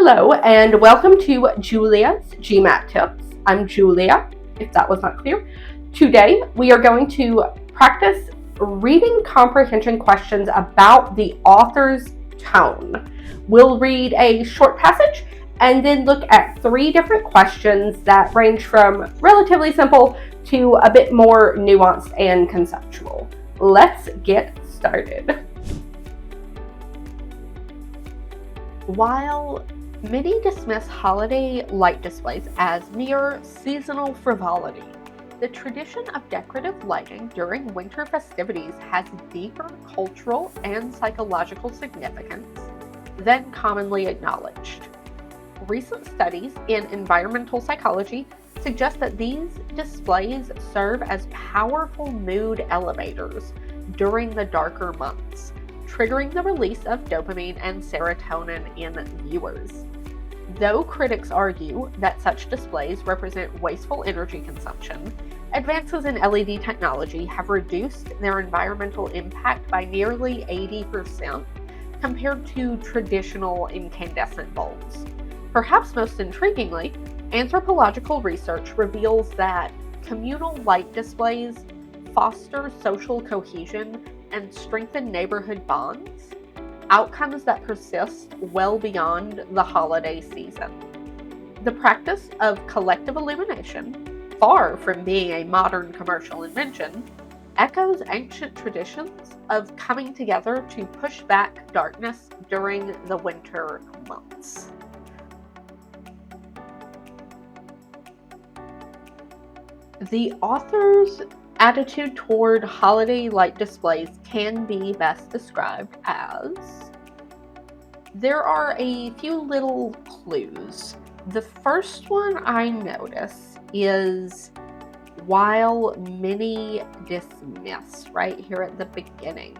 Hello and welcome to Julia's GMAT Tips. I'm Julia, if that was not clear. Today we are going to practice reading comprehension questions about the author's tone. We'll read a short passage and then look at 3 different questions that range from relatively simple to a bit more nuanced and conceptual. Let's get started. While many dismiss holiday light displays as mere seasonal frivolity, the tradition of decorative lighting during winter festivities has deeper cultural and psychological significance than commonly acknowledged. Recent studies in environmental psychology suggest that these displays serve as powerful mood elevators during the darker months, triggering the release of dopamine and serotonin in viewers. Though critics argue that such displays represent wasteful energy consumption, advances in LED technology have reduced their environmental impact by nearly 80% compared to traditional incandescent bulbs. Perhaps most intriguingly, anthropological research reveals that communal light displays foster social cohesion and strengthen neighborhood bonds, outcomes that persist well beyond the holiday season. The practice of collective illumination, far from being a modern commercial invention, echoes ancient traditions of coming together to push back darkness during the winter months. The author's attitude toward holiday light displays can be best described as: there are a few little clues. The first one I notice is while many dismiss, right here at the beginning.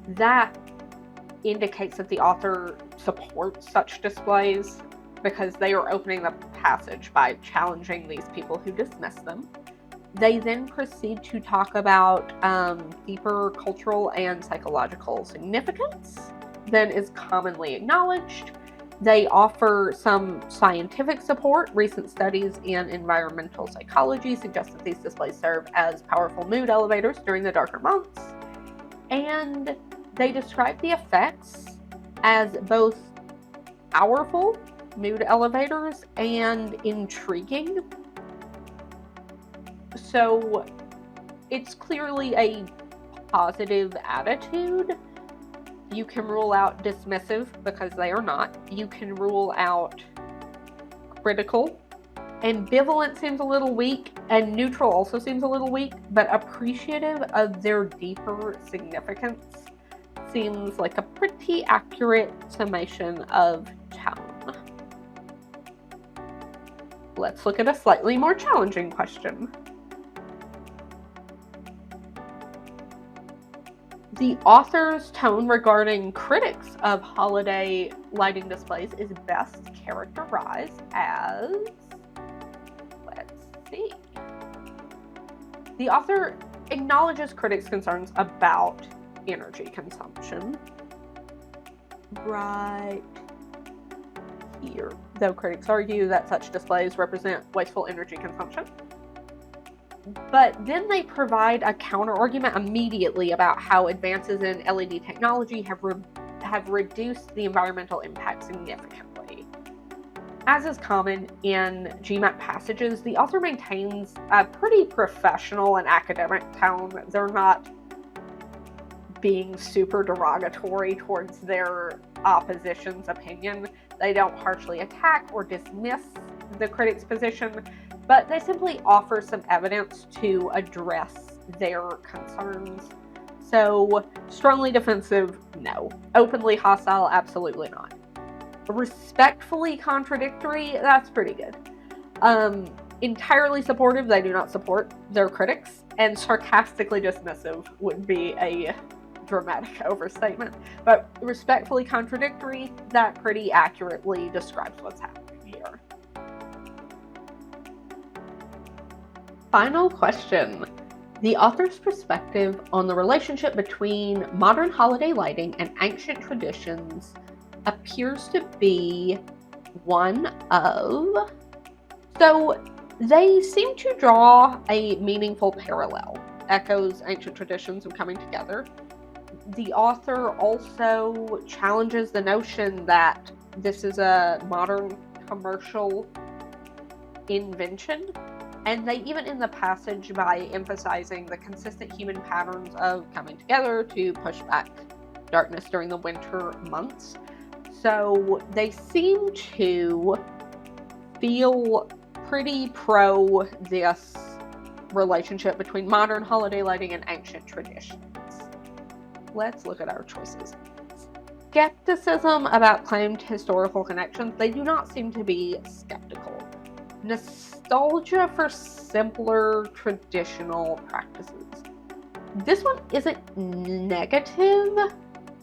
That indicates that the author supports such displays because they are opening the passage by challenging these people who dismiss them. They then proceed to talk about deeper cultural and psychological significance than is commonly acknowledged. They offer some scientific support. Recent studies in environmental psychology suggest that these displays serve as powerful mood elevators during the darker months. And they describe the effects as both powerful mood elevators and intriguing. So it's clearly a positive attitude. You can rule out dismissive because they are not. You can rule out critical. Ambivalent seems a little weak, and neutral also seems a little weak, but appreciative of their deeper significance seems like a pretty accurate summation of tone. Let's look at a slightly more challenging question. The author's tone regarding critics of holiday lighting displays is best characterized as, let's see. The author acknowledges critics' concerns about energy consumption right here, though critics argue that such displays represent wasteful energy consumption. But then they provide a counter-argument immediately about how advances in LED technology have reduced the environmental impact significantly. As is common in GMAT passages, the author maintains a pretty professional and academic tone. They're not being super derogatory towards their opposition's opinion. They don't harshly attack or dismiss the critic's position, but they simply offer some evidence to address their concerns. So, strongly defensive, no. Openly hostile, absolutely not. Respectfully contradictory, that's pretty good. Entirely supportive, they do not support their critics. And sarcastically dismissive would be a dramatic overstatement. But respectfully contradictory, that pretty accurately describes what's happening here. Final question. The author's perspective on the relationship between modern holiday lighting and ancient traditions appears to be one of. So they seem to draw a meaningful parallel, echoes ancient traditions of coming together. The author also challenges the notion that this is a modern commercial invention, and they even end the passage by emphasizing the consistent human patterns of coming together to push back darkness during the winter months. So they seem to feel pretty pro this relationship between modern holiday lighting and ancient traditions. Let's look at our choices. Skepticism about claimed historical connections. They do not seem to be skeptical. Nostalgia for simpler traditional practices. This one isn't negative,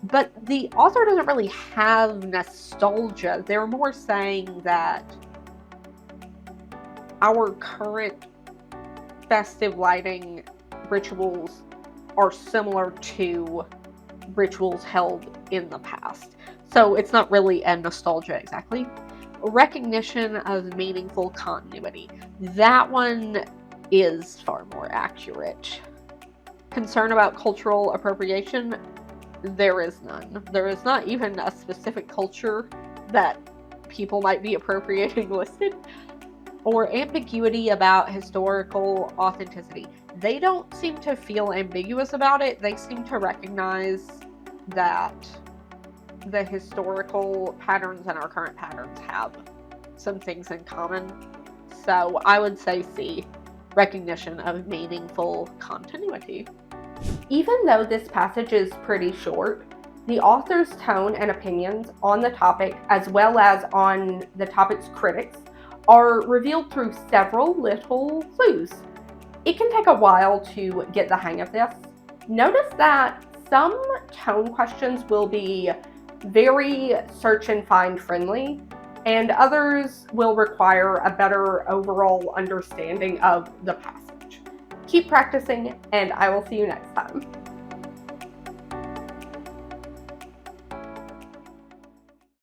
but the author doesn't really have nostalgia. They're more saying that our current festive lighting rituals are similar to rituals held in the past. So it's not really a nostalgia exactly. Recognition of meaningful continuity. That one is far more accurate. Concern about cultural appropriation. There is none. There is not even a specific culture that people might be appropriating listed. Or ambiguity about historical authenticity. They don't seem to feel ambiguous about it. They seem to recognize that the historical patterns and our current patterns have some things in common. So I would say C, recognition of meaningful continuity. Even though this passage is pretty short, the author's tone and opinions on the topic, as well as on the topic's critics, are revealed through several little clues. It can take a while to get the hang of this. Notice that some tone questions will be very search and find friendly, and others will require a better overall understanding of the passage. Keep practicing, and I will see you next time.